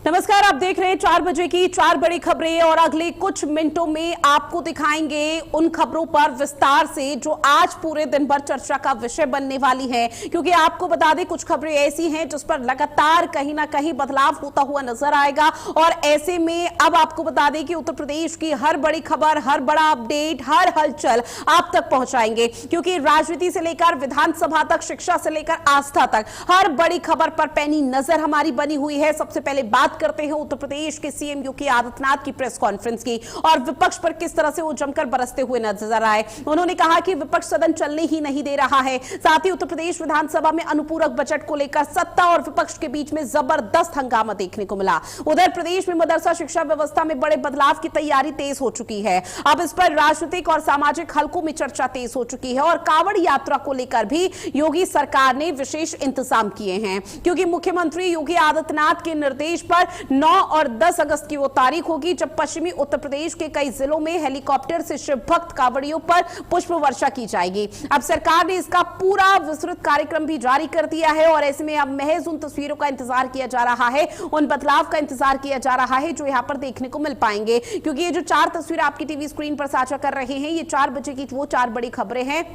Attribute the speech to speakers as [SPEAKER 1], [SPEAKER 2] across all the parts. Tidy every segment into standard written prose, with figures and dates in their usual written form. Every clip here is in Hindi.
[SPEAKER 1] नमस्कार, आप देख रहे हैं 4 बजे की 4 बड़ी खबरें और अगले कुछ मिनटों में आपको दिखाएंगे उन खबरों पर विस्तार से जो आज पूरे दिन भर चर्चा का विषय बनने वाली है। क्योंकि आपको बता दें, कुछ खबरें ऐसी हैं जिस पर लगातार कहीं ना कहीं बदलाव होता हुआ नजर आएगा और ऐसे में अब आपको बता दें कि उत्तर प्रदेश की हर बड़ी खबर, हर बड़ा अपडेट, हर हलचल आप तक पहुंचाएंगे। क्योंकि राजनीति से लेकर विधानसभा तक, शिक्षा से लेकर आस्था तक, हर बड़ी खबर पर पैनी नजर हमारी बनी हुई है। सबसे पहले बात करते हैं उत्तर प्रदेश के सीएम योगी आदित्यनाथ की प्रेस कॉन्फ्रेंस की और विपक्ष पर किस तरह से वो जमकर बरसते हुए नजर आए। उन्होंने कहा कि विपक्ष सदन चलने ही नहीं दे रहा है। साथ ही उत्तर प्रदेश विधानसभा में अनुपूरक बजट को लेकर सत्ता और विपक्ष के बीच में जबरदस्त हंगामा देखने को मिला। उधर प्रदेश में मदरसा शिक्षा व्यवस्था में बड़े बदलाव की तैयारी तेज हो चुकी है। अब इस पर राजनीतिक और सामाजिक हलकों में चर्चा तेज हो चुकी है और कांवड़ यात्रा को लेकर भी योगी सरकार ने विशेष इंतजाम किए हैं। क्योंकि मुख्यमंत्री योगी आदित्यनाथ के निर्देश पर 9 और 10 अगस्त की वो तारीख होगी जब पश्चिमी उत्तर प्रदेश के कई जिलों में हेलीकॉप्टर से शिव भक्त कांवड़ियों पर पुष्प वर्षा की जाएगी। अब सरकार ने इसका पूरा विस्तृत कार्यक्रम भी जारी कर दिया है और ऐसे में अब महज उन तस्वीरों का इंतजार किया जा रहा है, उन बदलाव का इंतजार किया जा रहा है जो यहां पर देखने को मिल पाएंगे। क्योंकि ये जो 4 तस्वीरें आपकी टीवी स्क्रीन पर साझा कर रहे हैं, ये 4 बजे की वो 4 बड़ी खबरें हैं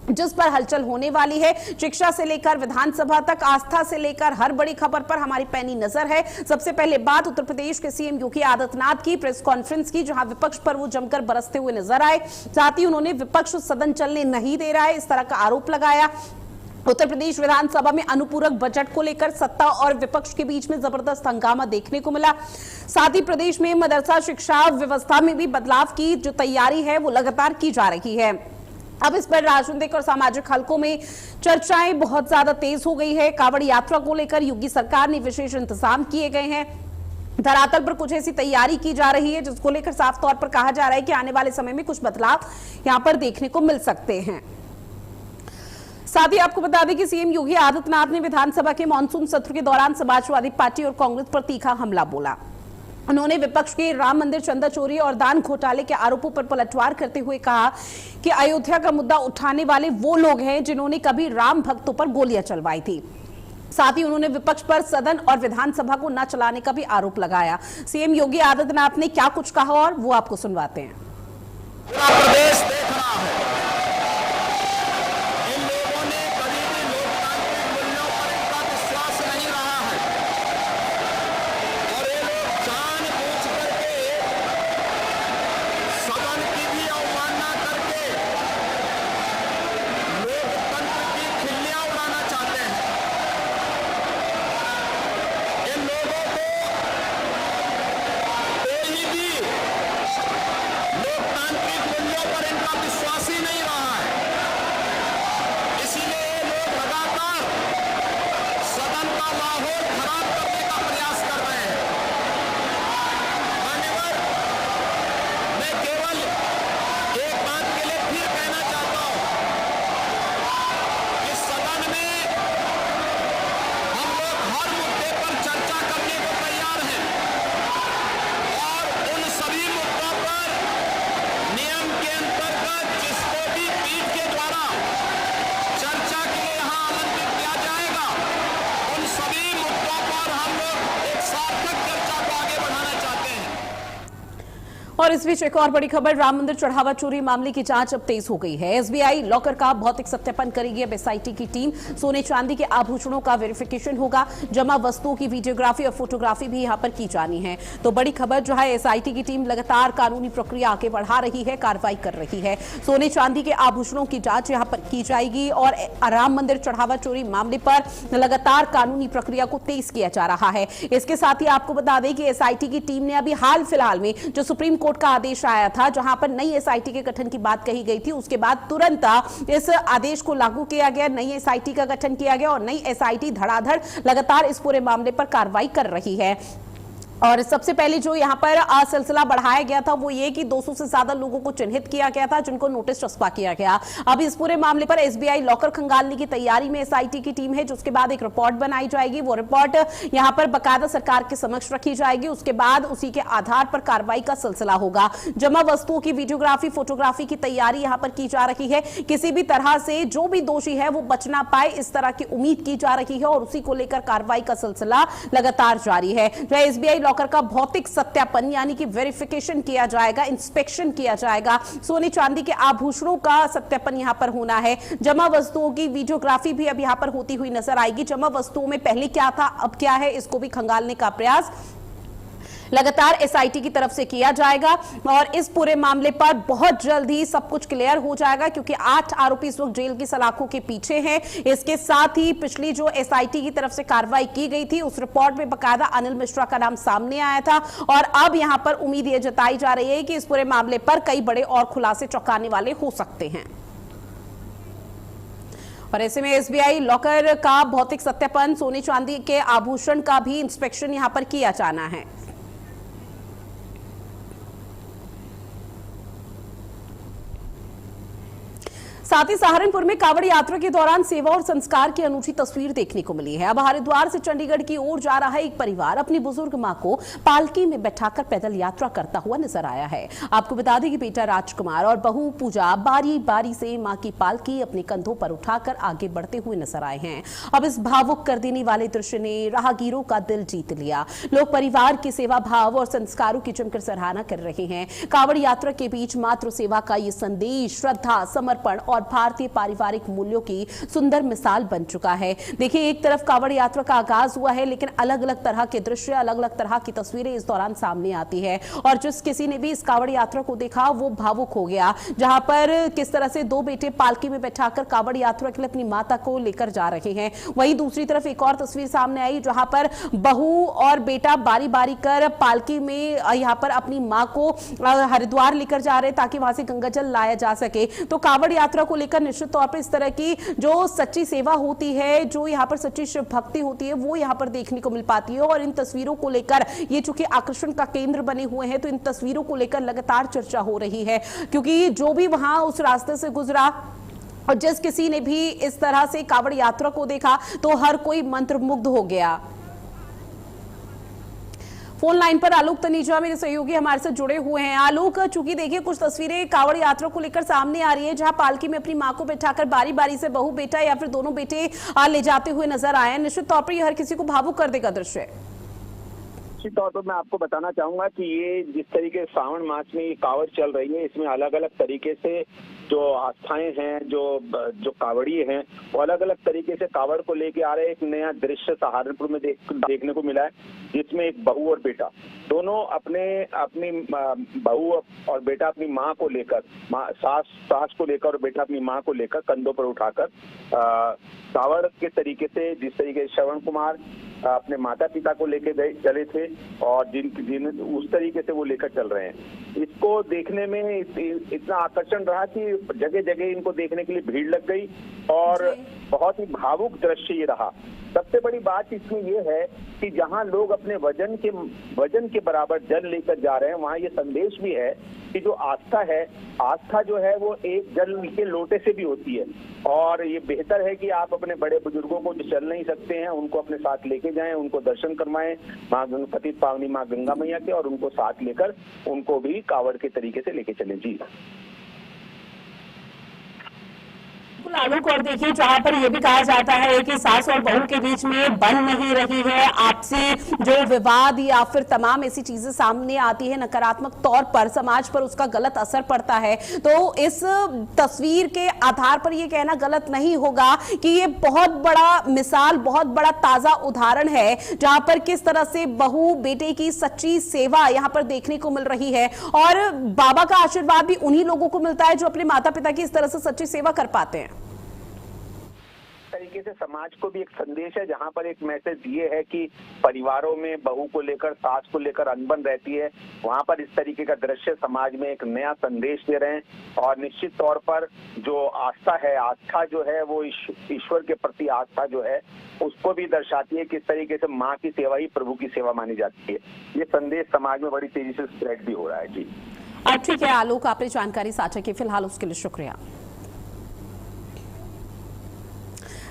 [SPEAKER 1] जिस पर हलचल होने वाली है। शिक्षा से लेकर विधानसभा तक, आस्था से लेकर हर बड़ी खबर पर हमारी पैनी नजर है। सबसे पहले बात उत्तर प्रदेश के सीएम योगी आदित्यनाथ की प्रेस कॉन्फ्रेंस की, जहां विपक्ष पर वो जमकर बरसते हुए नजर आए। साथ ही उन्होंने विपक्ष सदन चलने नहीं दे रहा है, इस तरह का आरोप लगाया। उत्तर प्रदेश विधानसभा में अनुपूरक बजट को लेकर सत्ता और विपक्ष के बीच में जबरदस्त हंगामा देखने को मिला। साथ ही प्रदेश में मदरसा शिक्षा व्यवस्था में भी बदलाव की जो तैयारी है वो लगातार की जा रही है। अब इस पर राजनीतिक और सामाजिक हलकों में चर्चाएं बहुत ज्यादा तेज हो गई है। कांवड़ यात्रा को लेकर योगी सरकार ने विशेष इंतजाम किए गए हैं। धरातल पर कुछ ऐसी तैयारी की जा रही है जिसको लेकर साफ तौर पर कहा जा रहा है कि आने वाले समय में कुछ बदलाव यहां पर देखने को मिल सकते हैं। साथ ही आपको बता दें कि सीएम योगी आदित्यनाथ ने विधानसभा के मानसून सत्र के दौरान समाजवादी पार्टी और कांग्रेस पर तीखा हमला बोला। उन्होंने विपक्ष के राम मंदिर चंदा चोरी और दान घोटाले के आरोपों पर पलटवार करते हुए कहा कि अयोध्या का मुद्दा उठाने वाले वो लोग हैं जिन्होंने कभी राम भक्तों पर गोलियां चलवाई थी। साथ ही उन्होंने विपक्ष पर सदन और विधानसभा को न चलाने का भी आरोप लगाया। सीएम योगी आदित्यनाथ ने क्या कुछ कहा और वो आपको सुनवाते हैं।
[SPEAKER 2] पूरा प्रदेश देख रहा है, इन लोगों ने कभी भी लोकतांत्रिक मूल्यों पर इनका विश्वास नहीं रहा है और ये लोग जानबूझ करके सदन की भी अवमानना करके लोकतंत्र की खिल्लियां उड़ाना चाहते हैं। इन लोगों को कोई भी लोकतांत्रिक मूल्यों पर इनका विश्वास ही नहीं रहा है। इसीलिए ये लोग लगातार सदन का माहौल खराब करने का प्रयास कर रहे हैं। मान्यवर, मैं केवल एक बात के लिए फिर कहना चाहता हूं कि सदन में हम लोग हर मुद्दे पर चर्चा करने को तैयार हैं और उन सभी मुद्दों पर नियम के अंतर्गत जिसको भी पीठ के द्वारा चर्चा के लिए यहां आमंत्रित किया जाएगा, उन सभी मुद्दों पर हम लोग एक सार्थक चर्चा को आगे बढ़ाना चाहते हैं।
[SPEAKER 1] और इस बीच एक और बड़ी खबर, राम मंदिर चढ़ावा चोरी मामले की जांच अब तेज हो गई है। एसबीआई लॉकर का भौतिक सत्यापन करेगी अब एसआईटी की टीम। सोने चांदी के आभूषणों का वेरिफिकेशन होगा। जमा वस्तुओं की वीडियोग्राफी और फोटोग्राफी भी यहां पर की जानी है। तो बड़ी खबर जो है, एसआईटी की टीम लगातार कानूनी प्रक्रिया आगे बढ़ा रही है, कार्रवाई कर रही है। सोने चांदी के आभूषणों की जांच यहां पर की जाएगी और राम मंदिर चढ़ावा चोरी मामले पर लगातार कानूनी प्रक्रिया को तेज किया जा रहा है। इसके साथ ही आपको बता दें कि एसआईटी की टीम ने अभी हाल फिलहाल में जो सुप्रीम कोर्ट का आदेश आया था, जहां पर नई एसआईटी के गठन की बात कही गई थी, उसके बाद तुरंत इस आदेश को लागू किया गया, नई एसआईटी का गठन किया गया और नई एसआईटी धड़ाधड़ लगातार इस पूरे मामले पर कार्रवाई कर रही है। और सबसे पहले जो यहाँ पर सिलसिला बढ़ाया गया था वो ये कि 200 से ज्यादा लोगों को चिन्हित किया गया था जिनको नोटिस चस्पा किया गया। अब इस पूरे मामले पर एसबीआई लॉकर खंगालने की तैयारी में एसआईटी की टीम है, जिसके बाद एक रिपोर्ट बनाई जाएगी। वो रिपोर्ट यहाँ पर बकायदा सरकार के समक्ष रखी जाएगी। उसके बाद उसी के आधार पर कार्रवाई का सिलसिला होगा। जमा वस्तुओं की वीडियोग्राफी, फोटोग्राफी की तैयारी यहाँ पर की जा रही है। किसी भी तरह से जो भी दोषी है वो बच ना पाए, इस तरह की उम्मीद की जा रही है और उसी को लेकर कार्रवाई का सिलसिला लगातार जारी है। जो एसबीआई लॉकर का भौतिक सत्यापन यानी कि वेरिफिकेशन किया जाएगा, इंस्पेक्शन किया जाएगा। सोने चांदी के आभूषणों का सत्यापन यहां पर होना है। जमा वस्तुओं की वीडियोग्राफी भी अब यहां पर होती हुई नजर आएगी। जमा वस्तुओं में पहले क्या था, अब क्या है, इसको भी खंगालने का प्रयास लगातार एसआईटी की तरफ से किया जाएगा और इस पूरे मामले पर बहुत जल्द ही सब कुछ क्लियर हो जाएगा, क्योंकि 8 आरोपी इस वक्त जेल की सलाखों के पीछे हैं। इसके साथ ही पिछली जो एसआईटी की तरफ से कार्रवाई की गई थी उस रिपोर्ट में बकायदा अनिल मिश्रा का नाम सामने आया था और अब यहां पर उम्मीद यह जताई जा रही है कि इस पूरे मामले पर कई बड़े और खुलासे चौंकाने वाले हो सकते हैं। और ऐसे में एसबीआई लॉकर का भौतिक सत्यापन, सोने चांदी के आभूषण का भी इंस्पेक्शन यहां पर किया जाना है। साथ ही सहारनपुर में कांवड़ यात्रा के दौरान सेवा और संस्कार की अनूठी तस्वीर देखने को मिली है। अब हरिद्वार से चंडीगढ़ की ओर जा रहा एक परिवार अपनी बुजुर्ग मां को पालकी में बैठाकर पैदल यात्रा करता हुआ नजर आया है। आपको बता दें कि बेटा राजकुमार और बहू पूजा बारी बारी से मां की पालकी अपने कंधों पर उठाकर आगे बढ़ते हुए नजर आए हैं। अब इस भावुक कर देने वाले दृश्य ने राहगीरों का दिल जीत लिया। लोग परिवार के सेवा भाव और संस्कारों की जमकर सराहना कर रहे हैं। कांवड़ यात्रा के बीच मातृ सेवा का ये संदेश श्रद्धा, समर्पण और भारतीय पारिवारिक मूल्यों की सुंदर मिसाल बन चुका है। देखिए, एक तरफ कांवड़ यात्रा का आगाज हुआ है, लेकिन अलग अलग तरह के दृश्य, अलग अलग तरह की तस्वीरें इस दौरान सामने आती है और जिस किसी ने भी इस कांवड़ यात्रा को देखा वो भावुक हो गया। जहां पर किस तरह से दो बेटे पालकी में बैठाकर कांवड़ यात्रा के लिए अपनी माता को लेकर जा रहे हैं, वहीं दूसरी तरफ एक और तस्वीर सामने आई जहां पर बहू और बेटा बारी बारी कर पालकी में यहां पर अपनी मां को हरिद्वार लेकर जा रहे ताकि वहां से गंगा जल लाया जा सके। तो कांवड़ यात्रा को लेकर निश्चित तौर पर इस तरह की जो सच्ची सेवा होती है, जो यहाँ पर सच्ची शिव भक्ति होती है, वो यहाँ पर देखने को मिल पाती है। और इन तस्वीरों को लेकर ये चूंकि आकर्षण का केंद्र बने हुए हैं, तो इन तस्वीरों को लेकर लगातार चर्चा हो रही है, क्योंकि जो भी वहां उस रास्ते से गुजरा और जिस किसी ने भी इस तरह से कांवड़ यात्रा को देखा तो हर कोई मंत्रमुग्ध हो गया। फोन लाइन पर आलोक तनीजा मेरे सहयोगी हमारे साथ जुड़े हुए हैं। आलोक, चूंकि देखिए कुछ तस्वीरें कांवड़ यात्रा को लेकर सामने आ रही है जहां पालकी में अपनी मां को बैठाकर बारी बारी से बहू बेटा या फिर दोनों बेटे ले जाते हुए नजर आए हैं। निश्चित तौर पर यह हर किसी को भावुक कर देगा दृश्य।
[SPEAKER 3] निश्चित तौर पर मैं आपको बताना चाहूंगा कि ये जिस तरीके सावन मास में ये कांवड़ चल रही है, इसमें अलग अलग तरीके से जो आस्थाएं हैं, जो कांवड़ी हैं, वो अलग अलग तरीके से कांवड़ को लेके आ रहे हैं। एक नया दृश्य सहारनपुर में देखने को मिला है, जिसमें एक बहू और बेटा दोनों अपनी बहू और बेटा अपनी माँ को लेकर, सास को लेकर और बेटा अपनी माँ को लेकर कंधों पर उठाकर कांवड़ के तरीके से, जिस तरीके से श्रवण कुमार अपने माता पिता को लेके चले थे और जिन उस तरीके से वो लेकर चल रहे हैं। इसको देखने में इतना आकर्षण रहा कि जगह जगह इनको देखने के लिए भीड़ लग गई और बहुत ही भावुक दृश्य ये रहा। सबसे बड़ी बात इसमें यह है कि जहां लोग अपने वजन के बराबर जल लेकर जा रहे हैं, वहां ये संदेश भी है कि जो आस्था जो है वो एक जल के लोटे से भी होती है। और ये बेहतर है कि आप अपने बड़े बुजुर्गों को जो चल नहीं सकते हैं उनको अपने साथ लेके जाएं, उनको दर्शन करवाएं माँ पतित पावनी माँ गंगा मैया के, और उनको साथ लेकर उनको भी कांवड़ के तरीके से लेके चलें। जी
[SPEAKER 1] आलोक, और देखिए जहां पर यह भी कहा जाता है कि सास और बहू के बीच में बन नहीं रही है, आपसी जो विवाद या फिर तमाम ऐसी चीजें सामने आती है, नकारात्मक तौर पर समाज पर उसका गलत असर पड़ता है। तो इस तस्वीर के आधार पर यह कहना गलत नहीं होगा कि ये बहुत बड़ा मिसाल, बहुत बड़ा ताजा उदाहरण है जहां पर किस तरह से बहू बेटे की सच्ची सेवा यहां पर देखने को मिल रही है। और बाबा का आशीर्वाद भी उन्हीं लोगों को मिलता है जो अपने माता पिता की इस तरह से सच्ची सेवा कर पाते हैं।
[SPEAKER 3] तरीके से समाज को भी एक संदेश है, जहां पर एक मैसेज ये है कि परिवारों में बहू को लेकर, सास को लेकर अनबन रहती है, वहां पर इस तरीके का दृश्य समाज में एक नया संदेश दे रहे हैं। और निश्चित तौर पर जो आस्था है, आस्था जो है वो ईश्वर के प्रति आस्था जो है उसको भी दर्शाती है। किस तरीके से माँ की सेवा ही प्रभु की सेवा मानी जाती है, ये संदेश समाज में बड़ी तेजी से स्प्रेड भी हो रहा है। जी
[SPEAKER 1] ठीक है आलोक, आपने जानकारी साझा की, फिलहाल उसके लिए शुक्रिया।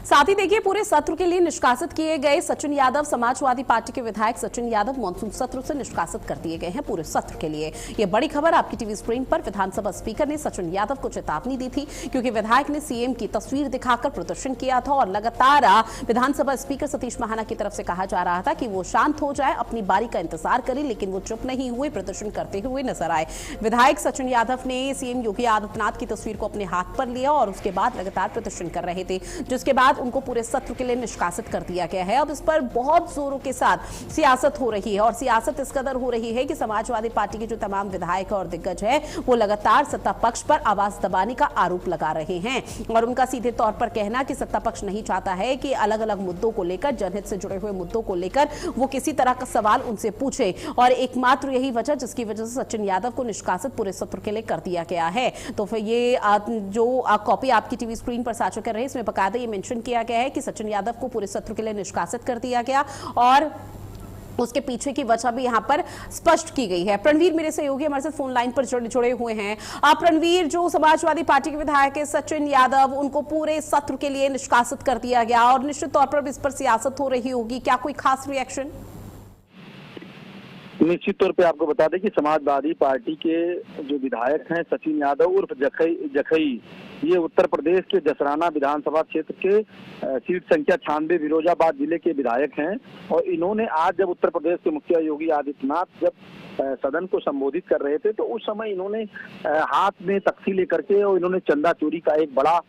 [SPEAKER 1] साथ ही देखिए, पूरे सत्र के लिए निष्कासित किए गए सचिन यादव, समाजवादी पार्टी के विधायक सचिन यादव मॉनसून सत्र से निष्कासित कर दिए गए हैं पूरे सत्र के लिए। यह बड़ी खबर आपकी टीवी स्क्रीन पर। विधानसभा स्पीकर ने सचिन यादव को चेतावनी दी थी क्योंकि विधायक ने सीएम की तस्वीर दिखाकर प्रदर्शन किया था और लगातार विधानसभा स्पीकर सतीश महाना की तरफ से कहा जा रहा था कि वो शांत हो जाए, अपनी बारी का इंतजार करें, लेकिन वो चुप नहीं हुए, प्रदर्शन करते हुए नजर आए। विधायक सचिन यादव ने सीएम योगी आदित्यनाथ की तस्वीर को अपने हाथ पर लिया और उसके बाद लगातार प्रदर्शन कर रहे थे, जिसके बाद उनको पूरे सत्र के लिए निष्कासित कर दिया गया है। अब इस पर बहुत जोरों के साथ सियासत हो रही है और सियासत इस कदर हो रही है कि समाजवादी पार्टी के जो तमाम विधायक और दिग्गज है वो लगातार सत्ता पक्ष पर आवाज दबाने का आरोप लगा रहे हैं और उनका सीधे तौर पर कहना कि सत्ता पक्ष नहीं चाहता है कि अलग अलग मुद्दों को लेकर, जनहित से जुड़े हुए मुद्दों को लेकर वो किसी तरह का सवाल उनसे पूछे और एकमात्र यही वजह जिसकी वजह से सचिन यादव को निष्कासित पूरे सत्र के लिए कर दिया गया है। तो फिर ये जो कॉपी आपकी टीवी स्क्रीन पर साझा कर रहे हैं इसमें बकायदा ये मेंशन किया गया है कि सचिन यादव को पूरे सत्र के लिए निष्कासित कर दिया गया और उसके पीछे की वजह भी यहां पर स्पष्ट की गई है। प्रणवीर मेरे सहयोगी हमारे साथ फोन लाइन पर जुड़े हुए हैं। प्रणवीर, जो समाजवादी पार्टी के विधायक है सचिन यादव, उनको पूरे सत्र के लिए निष्कासित कर दिया गया और निश्चित तौर पर इस पर सियासत हो रही होगी, क्या कोई खास रिएक्शन?
[SPEAKER 4] निश्चित तौर पे आपको बता दें कि समाजवादी पार्टी के जो विधायक हैं सचिन यादव उर्फ जखई, ये उत्तर प्रदेश के जसराना विधानसभा क्षेत्र के सीट संख्या 96 फिरोजाबाद जिले के विधायक हैं और इन्होंने आज जब उत्तर प्रदेश के मुखिया योगी आदित्यनाथ जब सदन को संबोधित कर रहे थे तो उस समय इन्होंने हाथ में तख्ती लेकर के और इन्होंने चंदा चोरी का एक बड़ा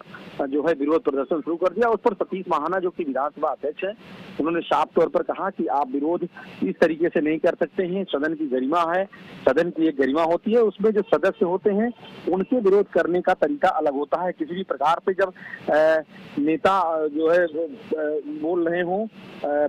[SPEAKER 4] जो है विरोध प्रदर्शन शुरू कर दिया। उस पर सतीश महाना जो कि विधानसभा अध्यक्ष हैं, उन्होंने साफ तौर पर कहा कि आप विरोध इस तरीके से नहीं कर सकते हैं, सदन की गरिमा है, सदन की एक गरिमा होती है, उसमें जो सदस्य होते हैं उनके विरोध करने का तरीका अलग होता है। किसी भी प्रकार पे जब नेता जो है बोल रहे हों,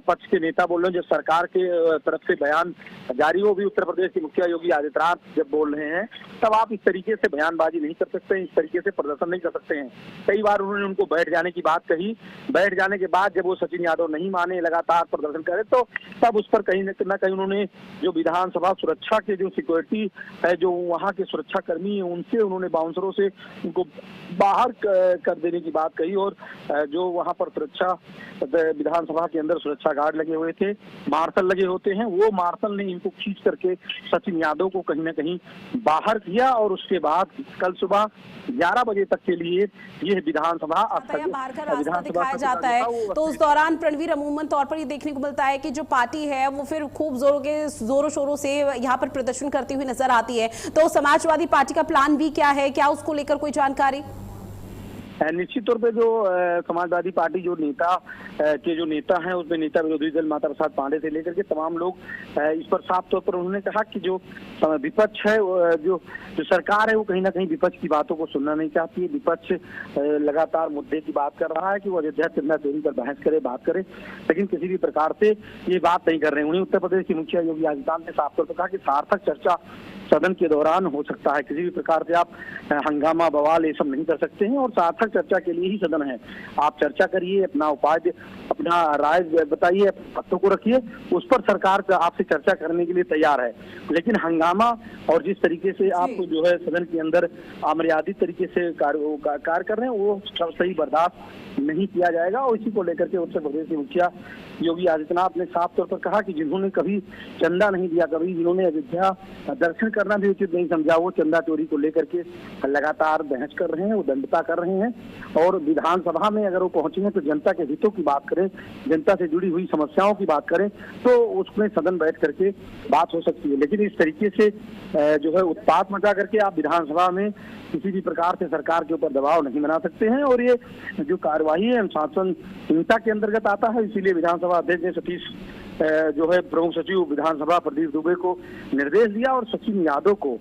[SPEAKER 4] पक्ष के नेता बोल रहे हैं, जब सरकार के तरफ से बयान जारी हो, भी उत्तर प्रदेश के मुखिया योगी आदित्यनाथ जब बोल रहे हैं, तब आप इस तरीके से बयानबाजी नहीं कर सकते हैं, इस तरीके से प्रदर्शन नहीं कर सकते हैं। कई बार उन्होंने उनको बैठ जाने की बात कही, बैठ जाने के बाद जब वो सचिन यादव नहीं माने, लगातार प्रदर्शन करे, तो तब उस पर कहीं न कहीं उन्होंने जो विधानसभा सुरक्षा के जो सिक्योरिटी है, जो वहाँ के सुरक्षा कर्मी है, उनसे उन्होंने बाउंसरों से उनको बाहर कर देने की बात कही और जो वहाँ पर सुरक्षा विधानसभा के अंदर सुरक्षा गार्ड लगे हुए थे, मार्शल लगे होते हैं, वो मार्शल ने इनको खींच करके सचिन यादव को कहीं न कहीं बाहर किया और उसके बाद कल सुबह 11 बजे तक के लिए ये विधानसभा
[SPEAKER 1] बाहर का रास्ता दिखाया जाता है। तो उस दौरान प्रणवीर अमूमन तौर पर ये देखने को मिलता है कि जो पार्टी है वो फिर खूब जोरों शोरों से यहाँ पर प्रदर्शन करती हुई नजर आती है। तो समाजवादी पार्टी का प्लान भी क्या है, क्या उसको लेकर कोई जानकारी?
[SPEAKER 4] निश्चित तौर पे जो समाजवादी पार्टी जो नेता हैं, उसमें नेता विरोधी दल माता प्रसाद पांडे से लेकर के तमाम लोग इस पर साफ तौर पर उन्होंने कहा कि जो विपक्ष है, जो सरकार है, वो कहीं ना कहीं विपक्ष की बातों को सुनना नहीं चाहती है। विपक्ष लगातार मुद्दे की बात कर रहा है कि वो अयोध्या चंदा चोरी पर बहस करे, बात करे, लेकिन किसी भी प्रकार से ये बात नहीं कर रहे हैं। उन्हें उत्तर प्रदेश के मुखिया योगी आदित्यनाथ ने साफ तौर पर कहा कि सार्थक चर्चा सदन के दौरान हो सकता है, किसी भी प्रकार से आप हंगामा बवाल ये सब नहीं कर सकते हैं और सार्थक चर्चा के लिए ही सदन है। आप चर्चा करिए, अपना उपाय, अपना राय बताइए, बातों को रखिए, उस पर सरकार आपसे चर्चा करने के लिए तैयार है। लेकिन हंगामा और जिस तरीके से आप जो है सदन के अंदर अमर्यादित तरीके से कार्य कर रहे हैं, वो सही बर्दाश्त नहीं किया जाएगा। और इसी को लेकर के उत्तर प्रदेश के मुखिया योगी आदित्यनाथ ने साफ तौर पर कहा कि जिन्होंने कभी चंदा नहीं दिया, कभी जिन्होंने अयोध्या दर्शन करना भी उचित नहीं समझा, वो चंदा चोरी को लेकर के लगातार बहस कर रहे हैं, वो दंडता कर रहे हैं। और विधानसभा में अगर वो पहुंचेंगे तो जनता के हितों की बात करें, जनता से जुड़ी हुई समस्याओं की बात करें, तो उसमें सदन बैठ करके बात हो सकती है। लेकिन इस तरीके से जो है उत्पात मचा करके आप विधानसभा में किसी भी प्रकार से सरकार के ऊपर दबाव नहीं बना सकते हैं। और ये जो कार्यवाही है अनुशासन संहिता के अंतर्गत आता है, इसीलिए विधानसभा अध्यक्ष ने सतीश जो है प्रमुख सचिव विधानसभा प्रदीप दुबे को निर्देश दिया और सचिन यादव को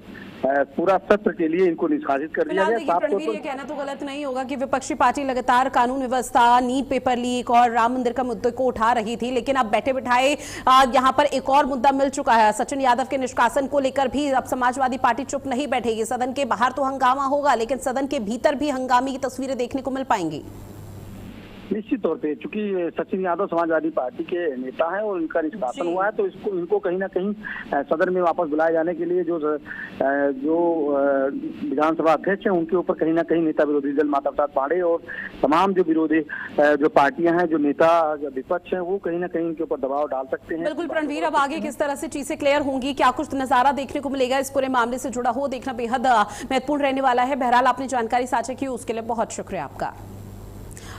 [SPEAKER 4] पूरा सत्र के लिए इनको निष्कासित कर दिया गया।
[SPEAKER 1] रणवीर, ये कहना तो गलत नहीं होगा कि विपक्षी पार्टी लगातार कानून व्यवस्था, नीट पेपर लीक और राम मंदिर का मुद्दे को उठा रही थी, लेकिन अब बैठे बिठाए यहां पर एक और मुद्दा मिल चुका है। सचिन यादव के निष्कासन को लेकर भी अब समाजवादी पार्टी चुप नहीं बैठेगी। सदन के बाहर तो हंगामा होगा, लेकिन सदन के भीतर भी हंगामे की तस्वीरें देखने को मिल पाएंगी।
[SPEAKER 4] निश्चित तौर पे, चूंकि सचिन यादव समाजवादी पार्टी के नेता हैं और इनका निष्कासन हुआ है, तो इनको कहीं ना कहीं सदन में वापस बुलाए जाने के लिए जो विधानसभा अध्यक्ष हैं उनके ऊपर कहीं ना कहीं नेता विरोधी दल माता प्रसाद पांडे और तमाम जो विरोधी जो पार्टियां हैं, जो नेता विपक्ष हैं, वो कहीं ना कहीं इनके ऊपर दबाव डाल सकते हैं।
[SPEAKER 1] बिल्कुल रणवीर, अब आगे किस तरह से चीजें क्लियर होंगी, क्या कुछ नजारा देखने को मिलेगा इस पूरे मामले से जुड़ा हो, देखना बेहद महत्वपूर्ण रहने वाला है। बहरहाल आपने जानकारी साझा की, उसके लिए बहुत शुक्रिया आपका।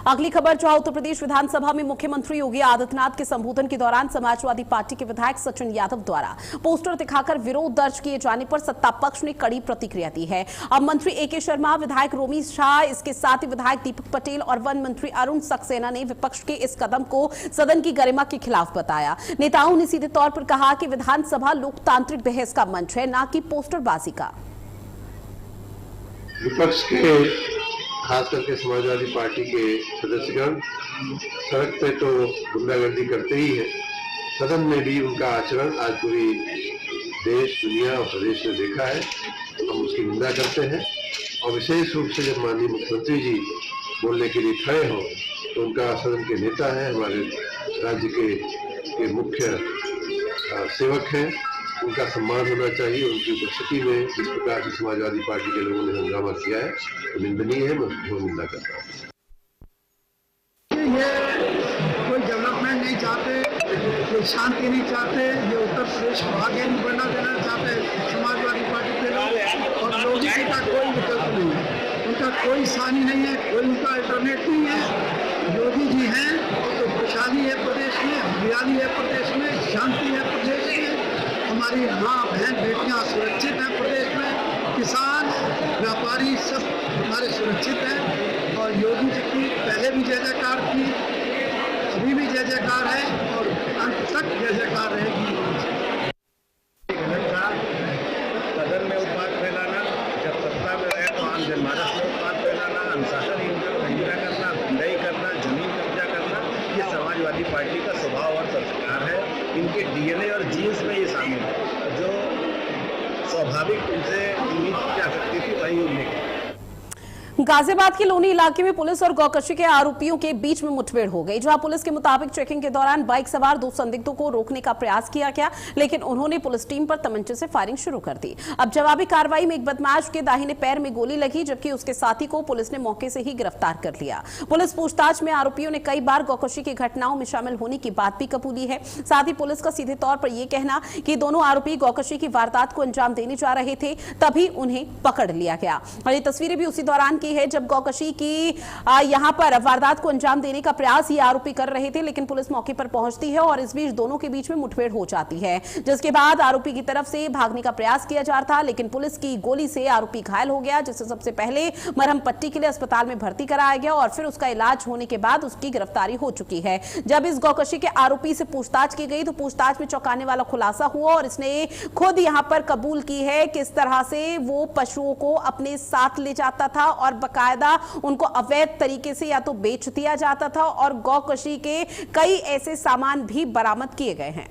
[SPEAKER 1] अगली खबर, जहां उत्तर प्रदेश विधानसभा में मुख्यमंत्री योगी आदित्यनाथ के संबोधन के दौरान समाजवादी पार्टी के विधायक सचिन यादव द्वारा पोस्टर दिखाकर विरोध दर्ज किए जाने पर सत्ता पक्ष ने कड़ी प्रतिक्रिया दी है। अब मंत्री AK शर्मा, विधायक रोमी शाह, इसके साथ ही विधायक दीपक पटेल और वन मंत्री अरुण सक्सेना ने विपक्ष के इस कदम को सदन की गरिमा के खिलाफ बताया। नेताओं ने सीधे तौर पर कहा कि विधानसभा लोकतांत्रिक बहस का मंच है, न कि पोस्टरबाजी का।
[SPEAKER 5] विपक्ष के खास करके समाजवादी पार्टी के सदस्यगण सड़क पे तो गुंडागर्दी करते ही हैं, सदन में भी उनका आचरण आज पूरी देश, दुनिया और प्रदेश ने देखा है। हम उसकी निंदा करते हैं और विशेष रूप से जब माननीय मुख्यमंत्री जी बोलने के लिए खड़े हों तो उनका सदन के नेता हैं, हमारे राज्य के मुख्य सेवक हैं, उनका सम्मान होना चाहिए। उनकी उपस्थिति में जिस प्रकार से समाजवादी पार्टी के लोगों ने हंगामा किया है तो निंदनीय है, मैं उसको निंदा करता हूँ।
[SPEAKER 6] ये कोई डेवलपमेंट नहीं चाहते, कोई शांति नहीं चाहते, ये उत्तर प्रदेश को आगे नहीं बढ़ना देना चाहते समाजवादी पार्टी के लोग। और योगी जी का कोई विकल्प नहीं है, उनका कोई सानी नहीं है, कोई उनका अल्टरनेट नहीं है। योगी जी हैं तो खुशहाली है प्रदेश में, हरियाली है प्रदेश में, शांति है प्रदेश में, हमारी माँ बहन बेटियाँ सुरक्षित हैं प्रदेश में, किसान व्यापारी सब हमारे सुरक्षित हैं। और योगी जी की पहले भी जय जयकार थी, अभी भी जय जयकार है और अंत तक जय जयकार रहेगी। सदन में उत्पाद फैलाना, जब सत्ता में रहे तो आम जनमानस में उत्पाद फैलाना, अनुशासन करना, गुंडाई करना, जमीन कब्जा करना, ये समाजवादी पार्टी का स्वभाव और संस्कार है। इनके DNA और जीन्स में ये शामिल है। जो स्वाभाविक उनसे उम्मीद की जा सकती थी वही उन्हें।
[SPEAKER 1] गाजियाबाद के लोनी इलाके में पुलिस और गौकशी के आरोपियों के बीच में मुठभेड़ हो गई, जहां पुलिस के मुताबिक चेकिंग के दौरान बाइक सवार 2 संदिग्धों को रोकने का प्रयास किया गया, लेकिन उन्होंने पुलिस टीम पर तमंचे से फायरिंग शुरू कर दी। अब जवाबी कार्रवाई में एक बदमाश के दाहिने पैर में गोली लगी, जबकि उसके साथी को पुलिस ने मौके से ही गिरफ्तार कर लिया। पुलिस पूछताछ में आरोपियों ने कई बार गौकशी की घटनाओं में शामिल होने की बात भी कबूली है। साथ ही पुलिस का सीधे तौर पर यह कहना कि दोनों आरोपी गौकशी की वारदात को अंजाम देने जा रहे थे, तभी उन्हें पकड़ लिया गया। और ये तस्वीरें भी उसी दौरान की है जब गौकशी की यहां पर वारदात को अंजाम देने का प्रयास ये आरोपी कर रहे थे, लेकिन पुलिस मौके पर पहुंचती है और इस बीच दोनों के बीच में मुठभेड़ हो जाती है, जिसके बाद आरोपी की तरफ से भागने का प्रयास किया जा रहा था, लेकिन पुलिस की गोली से आरोपी घायल हो गया, जिसे सबसे पहले मरहम पट्टी के लिए अस्पताल में भर्ती कराया गया और फिर उसका इलाज होने के बाद उसकी गिरफ्तारी हो चुकी है। जब इस गौकशी के आरोपी से पूछताछ की गई तो पूछताछ में चौंकाने वाला खुलासा हुआ और इसने खुद यहां पर कबूल की है किस तरह से वो पशुओं को अपने साथ ले जाता था और बाकायदा उनको अवैध तरीके से या तो बेच दिया जाता था और गौकशी के कई ऐसे सामान भी बरामद किए गए हैं।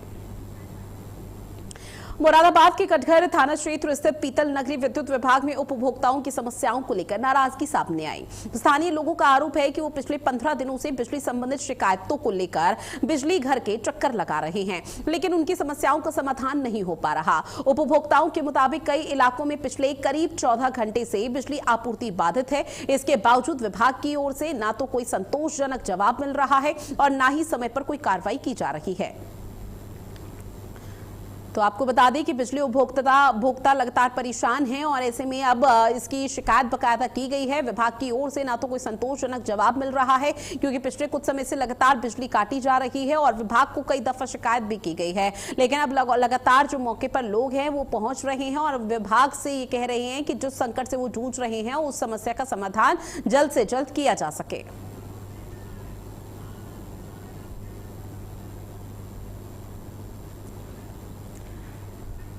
[SPEAKER 1] मुरादाबाद के कटघर थाना क्षेत्र स्थित पीतल नगरी विद्युत विभाग में उपभोक्ताओं की समस्याओं को लेकर नाराजगी सामने आई। स्थानीय लोगों का आरोप है कि वो पिछले 15 दिनों से बिजली संबंधित शिकायतों को लेकर बिजली घर के चक्कर लगा रहे हैं, लेकिन उनकी समस्याओं का समाधान नहीं हो पा रहा। उपभोक्ताओं के मुताबिक कई इलाकों में पिछले करीब 14 घंटे से बिजली आपूर्ति बाधित है। इसके बावजूद विभाग की ओर से ना तो कोई संतोषजनक जवाब मिल रहा है और ना ही समय पर कोई कार्रवाई की जा रही है। तो आपको बता दें कि बिजली उपभोक्ता लगातार परेशान हैं और ऐसे में अब इसकी शिकायत बकायदा की गई है। विभाग की ओर से ना तो कोई संतोषजनक जवाब मिल रहा है, क्योंकि पिछले कुछ समय से लगातार बिजली काटी जा रही है और विभाग को कई दफा शिकायत भी की गई है, लेकिन अब लगातार जो मौके पर लोग हैं वो पहुंच रहे हैं और विभाग से ये कह रहे हैं कि जिस संकट से वो जूझ रहे हैं उस समस्या का समाधान जल्द से जल्द किया जा सके।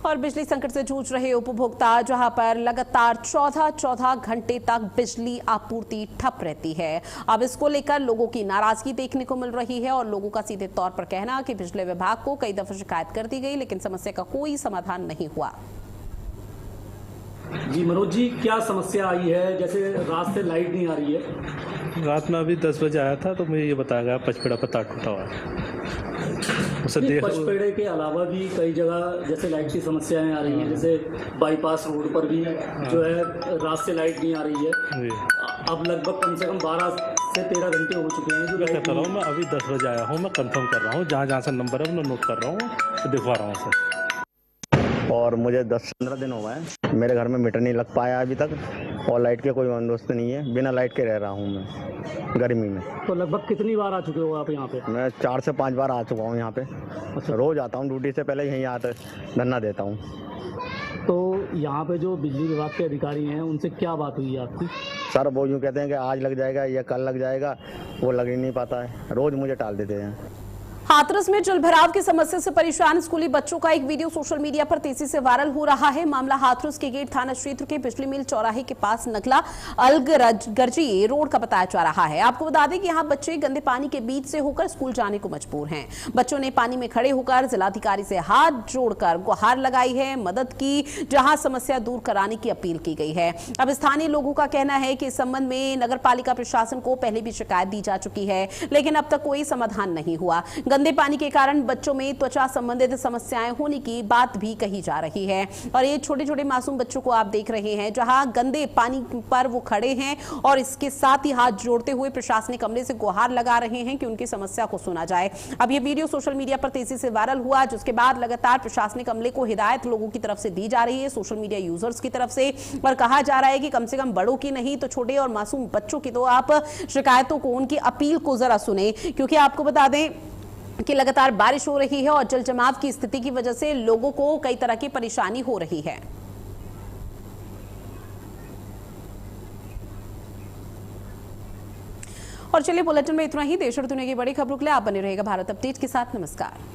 [SPEAKER 1] और बिजली संकट से जूझ रहे उपभोक्ता, जहां पर लगातार 14 घंटे तक बिजली आपूर्ति ठप रहती है। अब इसको लेकर लोगों की नाराजगी देखने को मिल रही है और लोगों का सीधे तौर पर कहना कि बिजली विभाग को कई दफा शिकायत कर दी गई, लेकिन समस्या का कोई समाधान नहीं हुआ।
[SPEAKER 7] जी मनोज जी, क्या समस्या आई है? जैसे रात से लाइट नहीं आ रही है।
[SPEAKER 8] रात में अभी 10 बजे आया था तो मुझे ये बताया गया पचपेड़ा पर तार टूटा हुआ है।
[SPEAKER 7] पचपेड़े के अलावा भी कई जगह जैसे लाइट की समस्याएं आ रही हैं, जैसे बाईपास रोड पर भी जो है रात से लाइट नहीं आ रही है। अब लगभग कम से कम 12 से 13 घंटे हो चुके हैं जो लाइट
[SPEAKER 8] कर रहा हूँ। मैं अभी 10 बजे आया हूँ, मैं कंफर्म कर रहा हूँ, जहाँ जहाँ से नंबर है मैं नोट कर रहा हूँ, तो दिखवा रहा हूँ सर।
[SPEAKER 9] और मुझे 10-15 दिन हो गए, मेरे घर में मीटर नहीं लग पाया अभी तक और लाइट के कोई बंदोबस्त नहीं है। बिना लाइट के रह रहा हूँ मैं गर्मी में।
[SPEAKER 7] तो लगभग कितनी बार आ चुके हो आप यहाँ पे?
[SPEAKER 9] मैं 4 से 5 बार आ चुका हूँ यहाँ पे। अच्छा। रोज आता हूँ, ड्यूटी से पहले यहीं आकर धरना देता हूँ।
[SPEAKER 7] तो यहाँ पे जो बिजली विभाग के अधिकारी हैं उनसे क्या बात हुई है आपकी?
[SPEAKER 9] सर वो यूँ कहते हैं कि आज लग जाएगा या कल लग जाएगा, वो लग ही नहीं पाता है, रोज मुझे टाल देते हैं।
[SPEAKER 1] हाथरस में जल भराव की समस्या से परेशान स्कूली बच्चों का एक वीडियो सोशल मीडिया पर तेजी से वायरल हो रहा है। मामला हाथरस के गेट थाना क्षेत्र के बिजली मिल चौराहे के पास नगला अलगरजी रोड का बताया जा रहा है। आपको बता दें कि यहाँ बच्चे गंदे पानी के बीच से होकर स्कूल जाने को मजबूर हैं। बच्चों ने पानी में खड़े होकर जिलाधिकारी से हाथ जोड़कर गुहार लगाई है, मदद की, जहां समस्या दूर कराने की अपील की गई है। अब स्थानीय लोगों का कहना है कि इस संबंध में नगर पालिका प्रशासन को पहले भी शिकायत दी जा चुकी है, लेकिन अब तक कोई समाधान नहीं हुआ। गंदे पानी के कारण बच्चों में त्वचा संबंधित समस्याएं होने की बात भी कही जा रही है। और ये छोटे छोटे मासूम बच्चों को आप देख रहे हैं, जहां गंदे पानी पर वो खड़े हैं और इसके साथ ही हाथ जोड़ते हुए प्रशासनिक अमले से गुहार लगा रहे हैं कि उनकी समस्या को सुना जाए। अब ये वीडियो सोशल मीडिया पर तेजी से वायरल हुआ, जिसके बाद लगातार प्रशासनिक अमले को हिदायत लोगों की तरफ से दी जा रही है, सोशल मीडिया यूजर्स की तरफ से। और कहा जा रहा है कि कम से कम बड़ों की नहीं तो छोटे और मासूम बच्चों की तो आप शिकायतों को, उनकी अपील को जरा सुने, क्योंकि आपको बता दें कि लगातार बारिश हो रही है और जल जमाव की स्थिति की वजह से लोगों को कई तरह की परेशानी हो रही है। और चलिए बुलेटिन में इतना ही। देश और दुनिया की बड़ी खबरों के लिए आप बने रहेगा भारत अपडेट के साथ। नमस्कार।